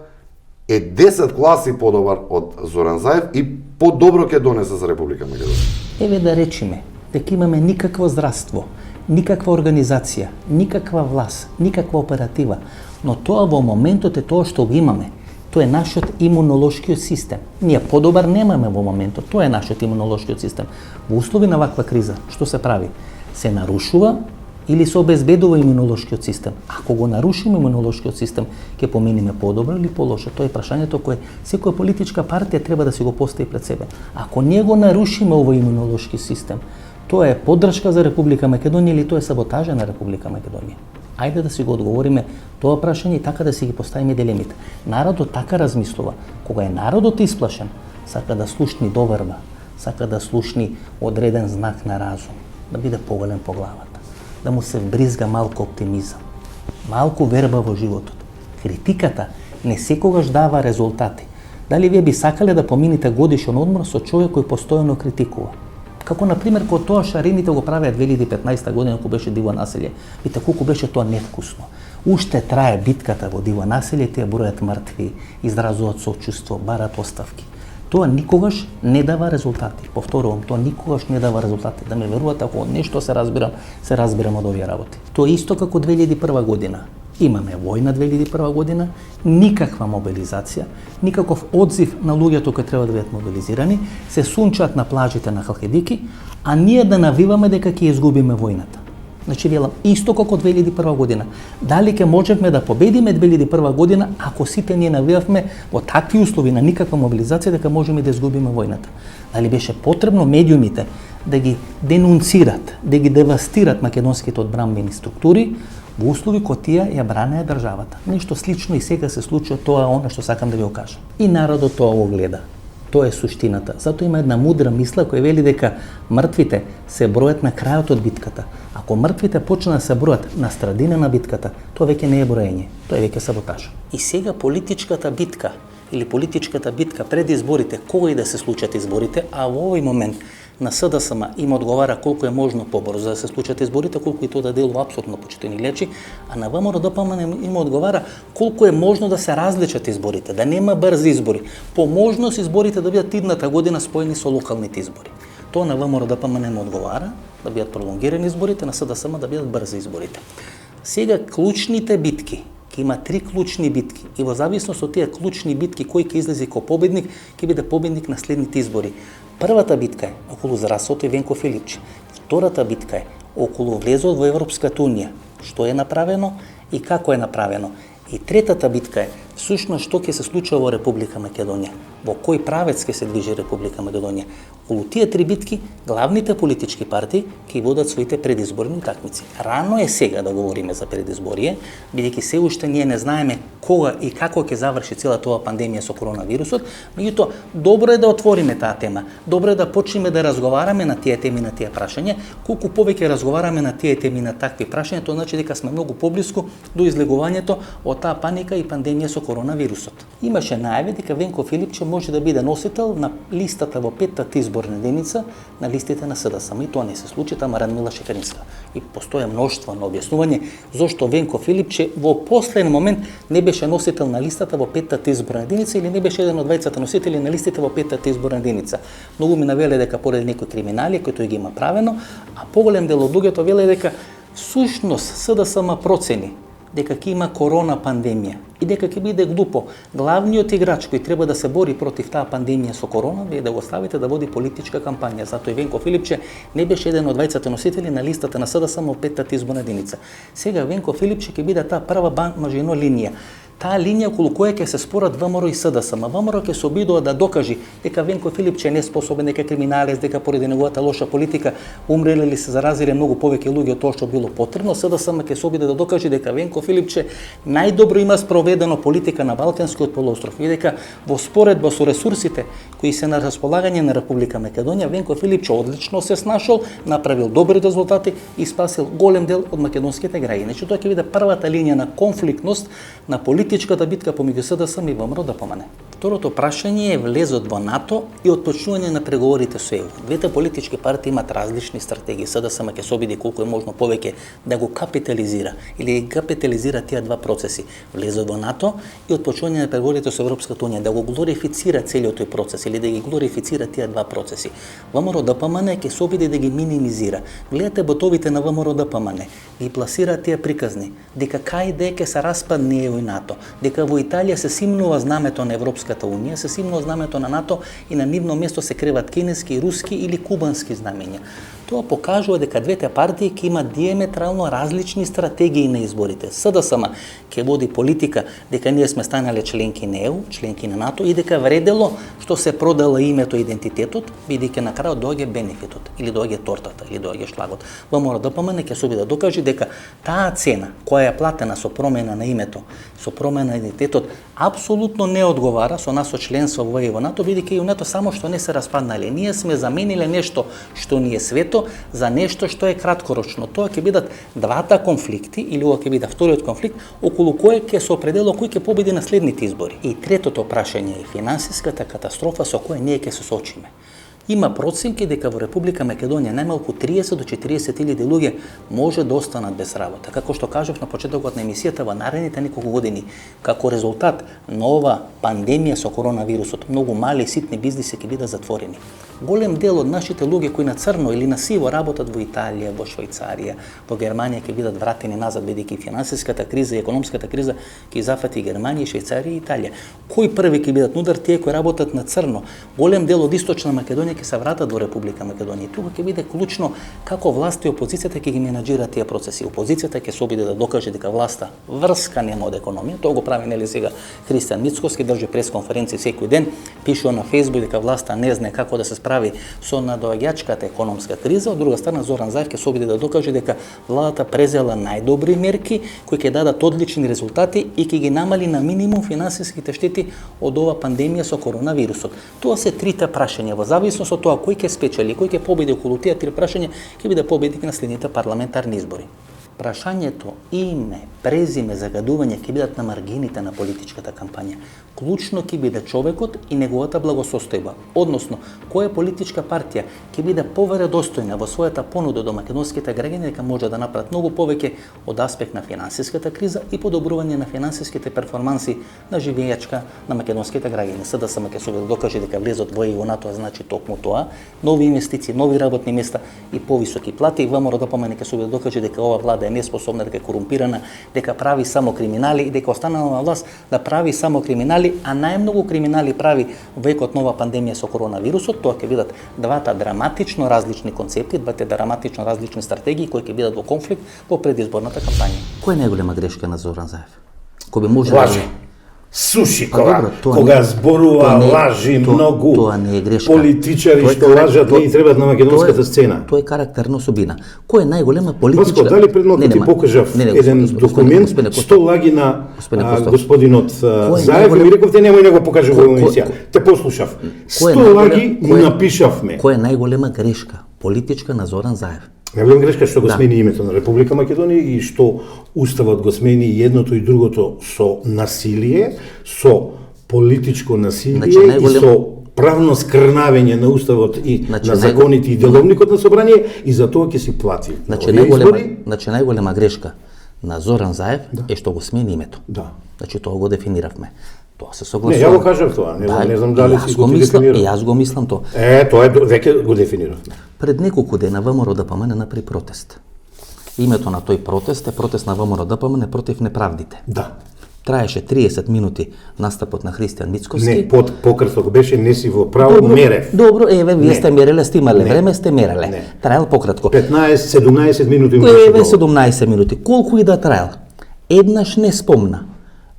е 10 класи подобар од Зоран Заев и подобро ќе донесе за Република Македонија. Еве да речеме дека имаме никакво здравство, никаква организација, никаква власт, никаква оператива, но тоа во моментот е тоа што го имаме. Тоа е нашиот имунолошкиот систем. Ние подобар немаме во моментот, тоа е нашиот имунолошкиот систем. Во услови на ваква криза, што се прави? Се нарушува или се обезбедува имунолошкиот систем. Ако го нарушиме имунолошкиот систем, ќе поминиме подобро или полошо. Тоа е прашањето кое секоја политичка партија треба да си го постави пред себе. Ако ние го нарушиме овој имунолошки систем, Тоа е поддршка за Република Македонија или тоа е саботажа на Република Македонија? Ајде да си го одговориме тоа прашање и така да си ги поставиме дилемите. Народот така размислува. Кога е народот исплашен, сака да слушни доверба, сака да слушни одреден знак на разум, да биде поголем по главата, да му се вбризга малку оптимизам, малку верба во животот. Критиката не секогаш дава резултати. Дали вие би сакале да помините годишен одмор со човек кој постојано критикува? Како, например, кога тоа шарените го правеа 2015 година, кога беше диво населје. Видите колку беше тоа невкусно. Уште трае битката во диво населје, тие бројат мртви, изразуваат сочувство, барат оставки. Тоа никогаш не дава резултати. Повторувам, тоа никогаш не дава резултати. Да ме верувате, ако нешто се разбирам од овие работи. Тоа исто како 2001 година. Имаме војна 2001 година, никаква мобилизација, никаков одзив на луѓето кои треба да бидат мобилизирани, се сунчаат на плажите на Халкидики, а ние да навиваме дека ќе изгубиме војната. Значи, велам, исто како 2001 година. Дали ќе можевме да победиме 2001 година, ако сите ние навивавме во такви услови на никаква мобилизација дека можеме да изгубиме војната? Дали беше потребно медиумите да ги денунцират, да ги девастират македонските одбранбени структури, во услови кои тие ја бранеа државата? Нешто слично и сега се случува, тоа е она што сакам да ви го кажам. И народот тоа го гледа. Тоа е суштината. Затоа има една мудра мисла која вели дека мртвите се бројат на крајот од битката. Ако мртвите почнат да се бројат на страдина на битката, тоа веќе не е броење, тоа е веќе саботаж. И сега политичката битка или политичката битка пред изборите, кога и да се случат изборите, а во овој момент на СДСМ им одговара колку е можно побрзо да се случат изборите, колку и тоа да делува апсолутно почитени гледачи, а на ВМРО ДПМН им одговара колку е можно да се различат изборите, да нема брзи избори. По можност изборите да бидат идната година споени со локалните избори. Тоа на ВМРО ДПМН им одговара да бидат пролонгирани изборите, на СДСМ да бидат брзи изборите. Сега клучните битки, има 3 клучни битки и во зависност од тие клучни битки кој ќе излезе како победник, ќе биде победник на следните избори. Првата битка е околу здравството и Венко Филипче. Втората битка е околу влезот во Европската унија. Што е направено и како е направено. И третата битка е всушност што ќе се случува во Република Македонија. Во кој правец ќе се движи Република Македонија. Околу тие 3 битки главните политички партии ќе водат своите предизборни утакмици. Рано е сега да говориме за предизборие, бидејќи се уште ние не знаеме кога и како ќе заврши целата оваа пандемија со коронавирусот, меѓутоа добро е да отвориме таа тема. Добро е да почнеме да разговараме на тие теми, на тие прашања. Колку повеќе разговараме на тие теми, на такви прашања, тоа значи дека сме многу поблиску до излегувањето од таа паника и пандемија со коронавирусот. Имаше најави дека Венко Филипче може да биде носител на листата во 5-та изборна единица на листите на СДСМ. И тоа не се случи, тама Радмила Шекеринска. И постоја мноштво на објаснување зошто Венко Филипче во последен момент не беше носител на листата во 5-та изборна единица или не беше еден од двајцата носители на листите во 5-та изборна единица. Многу ми навеле дека поради некои криминали кои тој ги има правено, а поголем дел од луѓето веле дека сушност СДСМ процени дека ќе има корона пандемија и дека ќе биде глупо главниот играч кој треба да се бори против таа пандемија со корона, вие да го ставите да води политичка кампања. Затоа и Венко Филипче не беше еден од двајцата носители на листата на СДСМ во 5-та изборна единица. Сега Венко Филипче ќе биде таа прва мажино линија. Таа линија околу која ќе се спорат ВМРО и СДСМ. ВМРО ќе се обидува да докажи дека Венко Филипче е неспособен, дека криминалец, дека поради неговата лоша политика умреле или се заразиле многу повеќе луѓе од тоа што било потребно. СДСМ ќе се обиде да докаже дека Венко Филипче најдобро има спроведено политика на Балканскиот полуостров и дека во споредба со ресурсите кои се на располагање на Република Македонија, Венко Филипче одлично се снашол, направил добри резултати и спасил голем дел од македонските граѓани. Значи тоа ќе биде првата линија на конфликтност на политичката битка помеѓу СДСМ и ВМРО ДПМН. Второто прашање е влезот во НАТО и отпочнување на преговорите со ЕУ. Двете политички партии имат различни стратегии. СДСМ ќе се обиди колку е можно повеќе да го капитализира или да капитализира тие два процеси. Влезот во НАТО и отпочнување на преговорите со Европската унија, да го глорифицира целиот тој процес или да ги глорифицира тие два процеси. ВМРО ДПМН ќе се обиди да ги минимизира. Гледате ботовите на ВМРО ДПМН, ги пласира тие приказни дека кај дека се распадне ЕУ и НАТО, дека во Италија се симнува знамето на Европската унија, се симнува знамето на НАТО и на нивно место се креват кинески, руски или кубански знамења. Тоа покажува дека двете партии ќе имаат диаметрално различни стратегии на изборите. СДСМ ќе води политика дека ние сме станале членки на ЕУ, членки на НАТО и дека вредело што се продала името и идентитетот, бидејќи на крајот доаѓа бенефитот или доаѓа тортата или доаѓа шлагот. ВМРО-ДПМН ќе се обиде да докаже дека таа цена која е платена со промена на името, со промена на идентитетот, апсолутно не одговара со нашо членство во ЕУ НАТО, бидејќи и НАТО само што не се распаднале. Ние сме замениле нешто што ни е свето за нешто што е краткорочно. Тоа ќе бидат двата конфликти или ова ќе биде вториот конфликт околу кој ќе се определува кој ќе победи на следните избори. И третото прашање е финансиската катастрофа со која ние ќе се соочиме. Има проценки дека во Република Македонија најмалку 30 до 40.000 луѓе може да останат без работа. Како што кажав на почетокот на емисијата, во наредните неколку години, како резултат на ова пандемија со коронавирусот, многу мали и ситни бизниси ќе бидат затворени. Голем дел од нашите луѓе кои на црно или на сиво работат во Италија, во Швајцарија, во Германија ќе бидат вратени назад, бидејќи финансиската криза и економската криза ќе зафати Германија, Швајцарија и Италија. Кои први ќе бидат на удар? Тие кои работат на црно. Голем дел од Источна Македонија ќе се вратат во Република Македонија. Тука ќе биде клучно како власт и опозицијата ќе ги менаџираат тие процеси. Опозицијата ќе се обиде да докаже дека власта врска нема од економија. Тоа го прави нели сега Христијан Мицкоски, држи пресконференции секој ден, пишува на Фејсбук дека власта не знае како да се справи со надоаѓачката економска криза. Од друга страна Зоран Заев ќе се обиде да докаже дека владата презела најдобри мерки кои ќе дадат одлични резултати и ќе ги намали на минимум финансиските штети од ова пандемија со коронавирусот. Тоа се трите прашања. Во зависност од тоа кој ќе спечели, кој ќе победи околу тие три прашања, ќе биде победник на следните парламентарни избори. Прашањето име, презиме, загадување ќе бидат на маргините на политичката кампања. Клучно ќе биде човекот и неговата благосостојба, односно која политичка партија ќе биде поверодостојна во својата понуда до македонските граѓани дека може да направат многу повеќе од аспект на финансиската криза и подобрување на финансиските перформанси на живејачка на македонските граѓани. СДСМ ќе се докаже дека влезот во ЕУ НАТО значи токму тоа, нови инвестиции, нови работни места и повисоки плати. ВМРО-ДПМН ќе се докаже дека ова влада е неспособна, дека е корумпирана, дека прави само криминали и дека останала на власт да прави само криминали, а најмногу криминали прави векот нова пандемија со коронавирусот. Тоа ќе бидат двата драматично различни концепти, двете драматично различни стратегии кои ќе бидат во конфликт во предизборната кампања. Која е најголема грешка на Зоран Заев? Кој би може Лажи. Суши кога зборува лажи многу. Тоа не е грешка. Политичари што лажат не требаат на македонската сцена. Тоа е карактерна особина. Кој е најголема политичка? Паско, дали пред малку ти покажав еден документ, 100 лаги на господинот Заев и ми рековте немој него покажа во емисија. Те послушав. 100 лаги му напишавме. Која е најголема грешка политичка на Зоран Заев? Најголема грешка што го смени името на Република Македонија и што Уставот го смени и едното и другото со насилие, со политичко насилие и со правно скрнавење на Уставот и на законите и деловникот на собрание и за тоа ќе си плати. Значи најголема грешка на Зоран Заев е што го смени името. Да. Значи тоа го дефиниравме. Тоа се согласувам. Не, ја го кажав тоа, не знам дали си го дефинирав. Јас го мислам тоа. Тоа е веќе го дефиниравме. Пред неколку дена ВМРО-ДПМН направи протест. Името на тој протест е протест на ВМРО-ДПМН против неправдите. Да. Траеше 30 минути настапот на Христијан Мицкоски. Не, пократко го беше, не си во право, мерев. Добро, вие сте мереле, сте имале време, сте мереле. Траел пократко. 15-17 минути имаше. 17 минути. Колку и да траел? Еднаш не спомна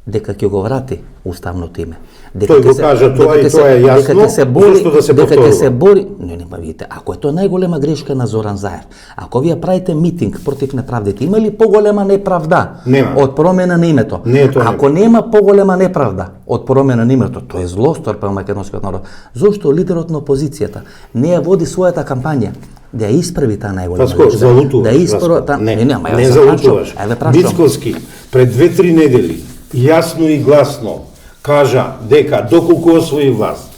дека ќе го врати уставното име. Тој го кажа тоа и тоа е јасно, зашто да се повторува? Дека се бори, нема видите, ако е тоа најголема грешка на Зоран Заев, ако вие правите митинг против неправдите, има ли поголема неправда од промена на името? Ако нема поголема неправда од промена на името, тоа е злостор према македонскиот народ. Зошто лидерот на опозицијата не ја води својата кампања да ја исправи таа најголема грешка? Залутуваш. Да исправи Не залутуваш. Мицкоски пред 2-3 недели јасно и гласно кажа дека доколку освои власт,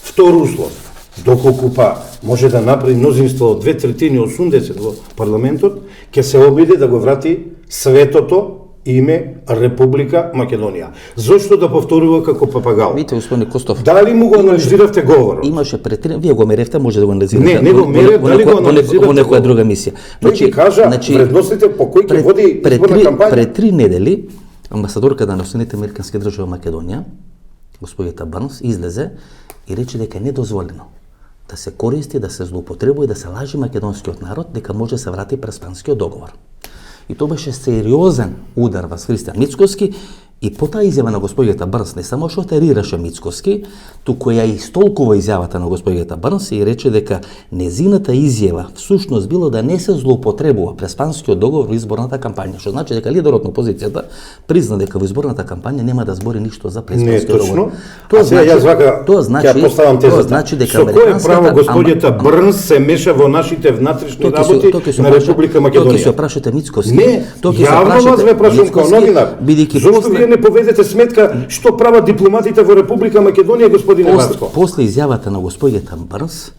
втор услов, доколку може да направи мнозинство од 2/3 80 во парламентот, ќе се обиде да го врати светото име Република Македонија. Зошто да повторува како папагал? Видите, господин Костов. Дали му го анализиравте говорот? Имаше вие го меревте, може да го анализирате. Не го мерев, дали го анализиравте во некоја друга мисија. Тој ќе кажа вредностите по кои ќе води изборна кампања. Пред 3 недели амбасадорката на Соединетите американски држави во Македонија, господица Барнс, излезе и рече дека е недозволено да се користи, да се злоупотребува и да се лажи македонскиот народ дека може да се врати Преспанскиот договор. И тоа беше сериозен удар во Христијан Мицкоски. И по таа изјава на господјата Брнс не само што терираше Мицкоски, туку ја истолкува изјавата на господјата Брнс и рече дека незината изјава всушност било да не се злоупотребува Преспанскиот договор во изборната кампања, што значи дека лидерот на опозицијата призна дека во изборната кампања нема да збори ништо за Преспанскиот договор. Тоа значи, ја поставам тезата. Со кое право господјата Брнс се меша во нашите внатрешни работи на Република Македонија? Тоа ќе се опрашате Мицкоски. Не, јавно вас ве прашувам као новинар. Зошто вие не поведете сметка што прават дипломатите во Република Македонија, господине Вацко? После изјавата на господјата Брнс,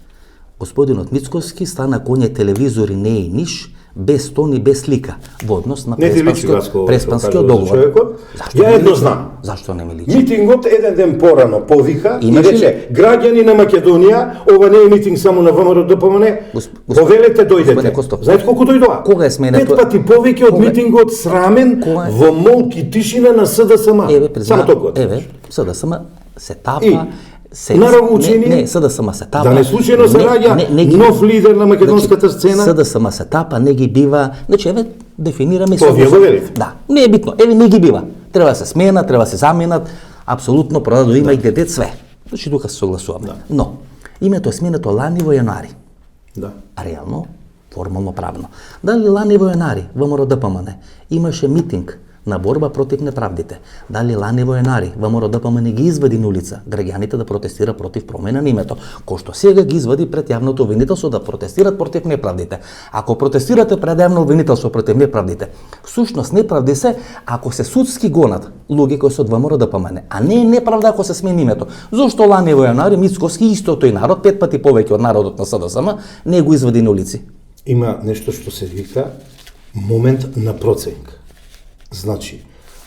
господинот Мицкоски стана коње телевизори не и ниш, без тон и без слика во однос на Преспанскиот договор. Ја едно знам. Зашто не ми личи? Митингот еден ден порано повика и рече граѓани на Македонија, ова не е митинг само на ВМРО ДПМН, повелете дојдете. Знаете колку дојдоа? Кога е сменето? 5 пати повеќе од митингот срамен во молк и тишина на СДСМ. Само толку. СДСМ се тапа. Не, СДСМ се тапа. Да не случајно се раѓа нов лидер на македонската сцена. СДСМ се тапа, не ги бива. Значи, дефинираме тоа вие го велите. Да, не е битно. Не ги бива. Треба да се смена, треба да се заменат. Апсолутно продадо има и дедет све. Значи, тука се согласуваме. Но, името е сменето лани во јанари. Да. А реално, формално правно. Дали лани во јанари, ВМРО ДПМН, имаше митинг на борба против неправдите. Дали лани во јанари, ВМРО ДПМН ги извади на улица граѓаните да протестира против промена на името, кој што сега ги извади пред јавното обвинителство да протестират против неправдите. Ако протестирате пред јавно обвинителство против неправдите, всушност неправди се ако се судски гонат луѓе кои се од ВМРО ДПМН, а не е неправда ако се смени името. Зошто лани во јанари Мицкоски исто тој народ, 5 пати повеќе од народот на СДСМ, не го извади на улици? Има нешто што се вика момент на проценка. Значи,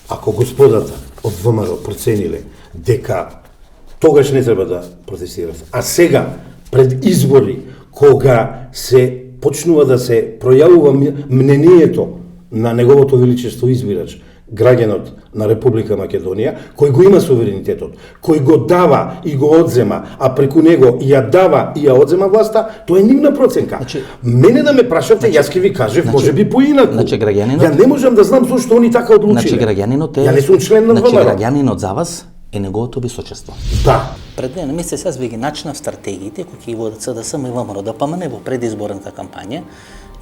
ако господата од ВМРО процениле дека тогаш не треба да протестират, а сега пред избори кога се почнува да се пројавува мнението на неговото величество избирач, граѓанот на Република Македонија, кој го има суверенитетот, кој го дава и го одзема, а преку него ја дава и ја одзема власта, тоа е нивна проценка. Мене да ме прашате, јас ќе ви кажев, можеби поинаку. Ја не можам да знам зошто они така одлучиле. Ја не сум член на ВМРО. Граѓанинот за вас е неговото височество. Да. Пред 2 месеци јас ви ги начнав стратегиите кои ќе водат СДСМ и ВМРО ДПМН во предизборната кампања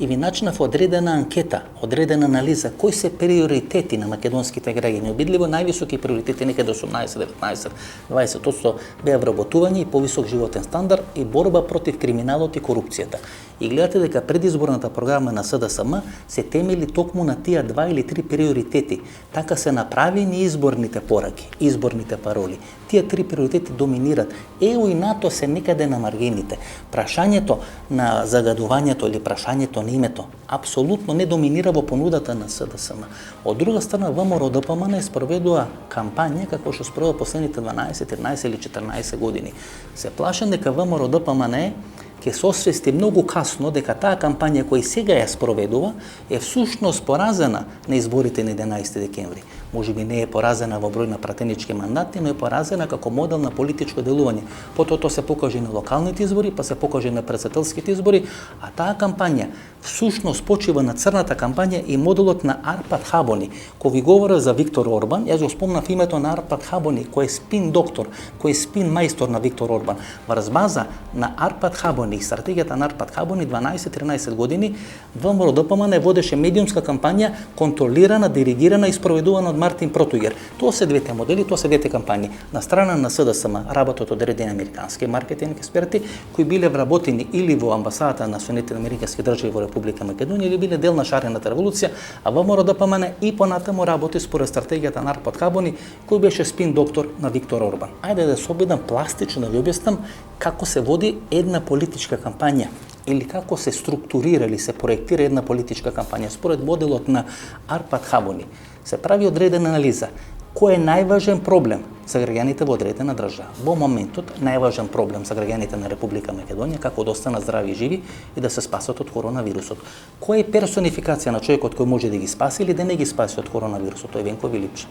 и ви начнав одредена анкета, одредена анализа кои се приоритети на македонските граѓани. Обидливо највисоки приоритети, некаде 18, 19, 20% беа вработување и повисок животен стандард и борба против криминалот и корупцијата. И гледате дека предизборната програма на СДСМ се темели токму на тие 2 или 3 приоритети. Така се направени изборните пораки, изборните пароли. Тие 3 приоритети доминират. ЕУ и НАТО се некаде на маргините. Прашањето на загадувањето или прашањето на името апсолутно не доминира во понудата на СДСМ. Од друга страна, ВМРО ДПМН спроведува кампања како што спроведува последните 12, 13 или 14 години. Се плашам дека ВМРО ДПМН ќе се освести многу касно дека таа кампања која сега ја спроведува е всушност поразена на изборите на 11 декември. Можеби не е поразена во број на пратенички мандати, но е поразена како модел на политичко делување. Потоа тоа се покаже на локалните избори, па се покаже на претседателските избори, а таа кампања всушност почива на црната кампања и моделот на Арпад Хабони. Кој ви говори за Виктор Орбан, јас го спомнав името на Арпад Хабони, кој е спин доктор, кој е спин мајстор на Виктор Орбан. Врз база на Арпад Хабони и стратегијата на Арпад Хабони 12-13 години ВМРО ДПМН водеше медиумска кампања контролирана, диригирана и спроведувана од Мартин Протугер. Тоа се двете модели, тоа се двете кампањи. На страна на СДСМ работат одредени американски маркетинг експерти кои биле вработени или во амбасадата на Соединетите американски држави во Република Македонија или биле дел на шарената револуција, а ВМРО ДПМН и понатаму работи според стратегијата на Арпад Хабони, кој беше спин доктор на Виктор Орбан. Ајде да се обидам пластично да ви објаснам како се води една политичка кампања или како се структурира или се проектира една политичка кампања според моделот на Арпад Хабони. Се прави одредена анализа. Кој е најважен проблем за граѓаните во одредена држава. Во моментот најважен проблем за граѓаните на Република Македонија како да останат здрави и живи и да се спасат од коронавирусот. Која е персонификација на човекот кој може да ги спаси или да не ги спаси од коронавирусот? Тој е Венко Вилипче.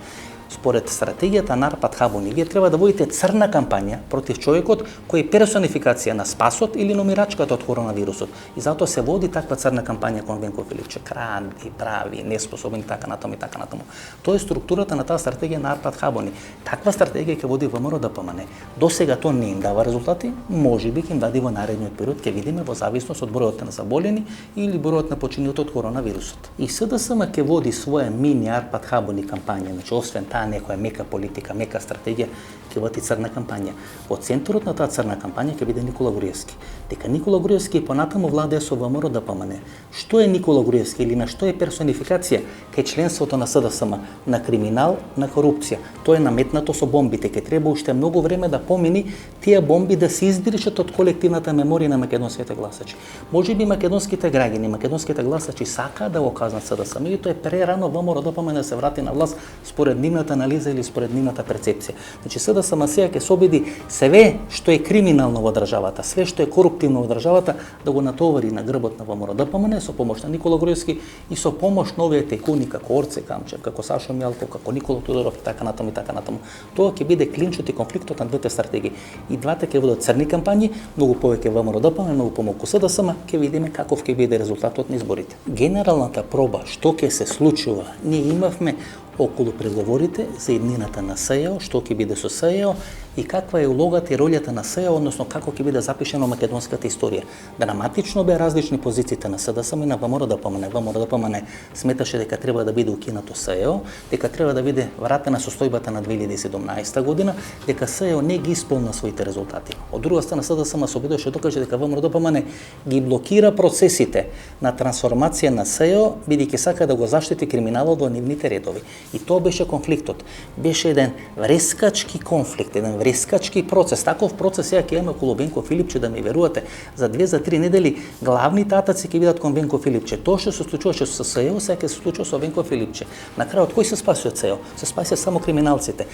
Според стратегијата на Арпад Хабони, вие треба да водите црна кампања против човекот кој е персонификација на спасот или номирачката од коронавирусот. И затоа се води таква црна кампања кон Венко Вилипче. Кради, прави, неспособен, така натаму и така натаму. Тоа е структурата на таа стратегија на Арпад Хабони. Таква стратегија ќе води ВМРО ДПМН. До сега тоа не им дава резултати, можеби ќе им даде во наредниот период, ќе видиме во зависност од бројот на заболени или бројот на починените од коронавирусот. И СДСМ ќе води своја мини Арпад Хабони кампања, значи освен таа некоја мека политика, мека стратегија, ќе води црна кампања. Во центарот на таа црна кампања ќе биде Никола Груевски. Дека Никола Груевски и понатаму владее со ВМРО ДПМН. Што е Никола Груевски или на што е персонификација кај членството на СДСМ? На криминал, на корупција. Тоа е наметнато со бомбите. Ке треба уште многу време да помини тие бомби да се избришат од колективната меморија на македонските гласачи. Можеби македонските граѓани, македонските гласачи сакаат да го казнат СДСМ, и тоа е прерано ВМРО ДПМН да се врати на власт според нивната анализа или според нивната перцепција. Значи СДСМ сега ќе се обиди све што е криминално во државата, све што е коруптивно во државата да го натовари на грбот на ВМРО ДПМН со помош на Никола Груевски и со помош на овие текуни како Орце Камчев, како Сашо Мјалков, како Никола Тодоров и така натаму и така натаму. Тоа ќе биде клинчот и конфликтот на двете стратегии. И двата ќе водат црни кампањи, многу повеќе ВМРО ДПМН, многу помалку СДСМ, ќе видиме каков ќе биде резултатот на изборите. Генералната проба што ќе се случува, ние имавме околу преговорите за иднината на СЕО, што ќе биде со СЕО и каква е улогата и ролјата на СЕО, односно како ќе биде запишено македонската историја. Драматично беа различни позициите на СДСМ и на ВМРО ДПМН. ВМРО ДПМН сметаше дека треба да биде укинато СЕО, дека треба да биде вратена состојбата на 2017 година, дека СЕО не ги исполна своите резултати. Од друга страна СДСМ се обидеше да докаже дека ВМРО ДПМН ги блокира процесите на трансформација на СЕО, бидејќи сака да го заштити криминалот во нивните редови. И тоа беше конфликтот. Беше еден врескачки конфликт, еден врескачки процес. Таков процес сега ќе имаме околу Венко Филипче, да ми верувате, за 2-3 недели главните атаци ќе бидат кон Венко Филипче. Тоа што се случуваше со СЕО, сега ќе се случува со Венко Филипче. На крајот кој се спаси од СЕО? Се спаси само криминалците.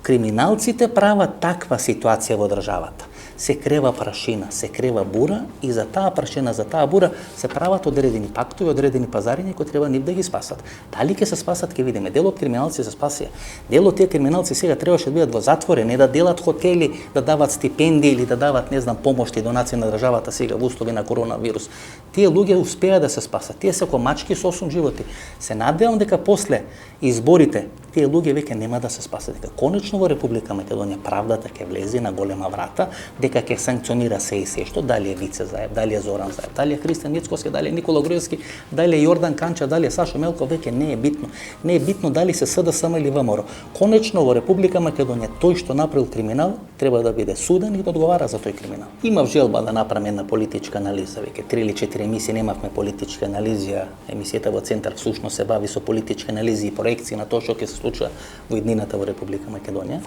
Криминалците прават таква ситуација во државата. Се крева прашина, се крева бура и за таа прашина, за таа бура се прават одредени пактови, одредени пазариња кои треба нив да ги спасат. Дали ќе се спасат ќе видиме. Дел од криминалци се спасија. Дел од тие криминалци сега требаше да бидат во затвори, не да делат хотели, да дават стипендии или да дават, не знам, помошти и донации на државата сега во услови на коронавирус. Тие луѓе успеа да се спасат. Тие се комачки со 8 животи. Се надевам дека после изборите тие луѓе веќе нема да се спасат. Дека конечно во Република Македонија правдата ќе влезе на голема врата, дека ќе санкционира се и се што, дали е Вице Заев, дали е Зоран Заев, дали е Христијан Мицкоски, дали е Никола Груевски, дали е Јордан Канча, дали е Сашо Мелков, веќе не е битно. Не е битно дали се СДСМ или ВМРО. Конечно во Република Македонија тој што направил криминал треба да биде суден и да одговара за тој криминал. Имав желба да направам една политичка анализа, веќе 3 или 4 емисии немавме политичка анализа. Емисијата во Центар всушност се бави со политички анализи и проекции на тоа што ќе се случува во иднината во Република Македонија.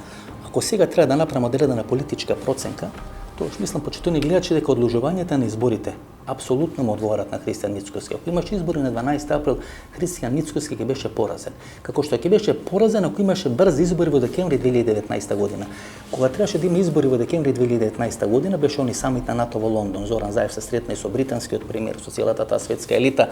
Ако сега треба да направам одредена политичка проценка, тоа мислам, почитувани гледачи, дека одложувањето на изборите апсолутно му одговарат на Христијан Мицкоски. Ако имаше избори на 12 април, Христијан Мицкоски ќе беше поразен. Како што ќе беше поразен ако имаше брзи избори во декември 2019 година. Кога требаше да има избори во декември 2019 година, беше они самит на НАТО во Лондон. Зоран Заев се сретна и со британскиот премиер, со целата таа светска елита,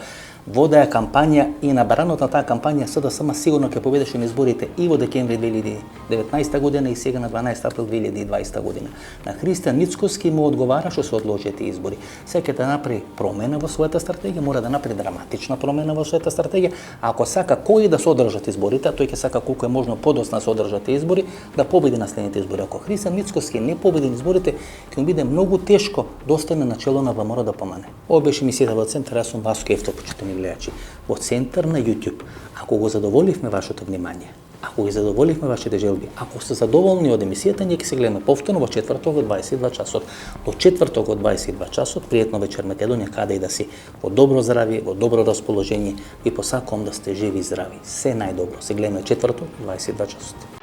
водеа кампања и на баранот на таа кампања СДСМ сигурно ќе победеше на изборите и во декември 2019 година и сега на 12 април 2020 година. На Христијан Мицкоски му одговараше со одложените избори. Сега ќе да направи промена во својата стратегија, мора да направи драматична промена во својата стратегија. А ако сака кои да се одржат изборите, тој ќе сака колку е можно подоцна да се одржат избори, да победи на следните избори. Ако Христијан Мицкоски не победи на изборите, ќе му биде многу тешко да остане на чело на ВМРО ДПМН. Ова беше емисијата во Центар, јас сум Васко Ефтов, почитувани гледачи. Во Центар на YouTube. Ако го задоволивме вашето внимание, ако ги задоволивме вашите желби, ако сте задоволни од емисијата, ние ќе се гледаме повторно во четврток од 22 часот. До четврток од 22 часот, пријатно вечер Македонија, каде и да си, во добро здравје, во добро расположение, и посакувам да сте живи и здрави. Се најдобро. Се гледаме четврток 22 часот.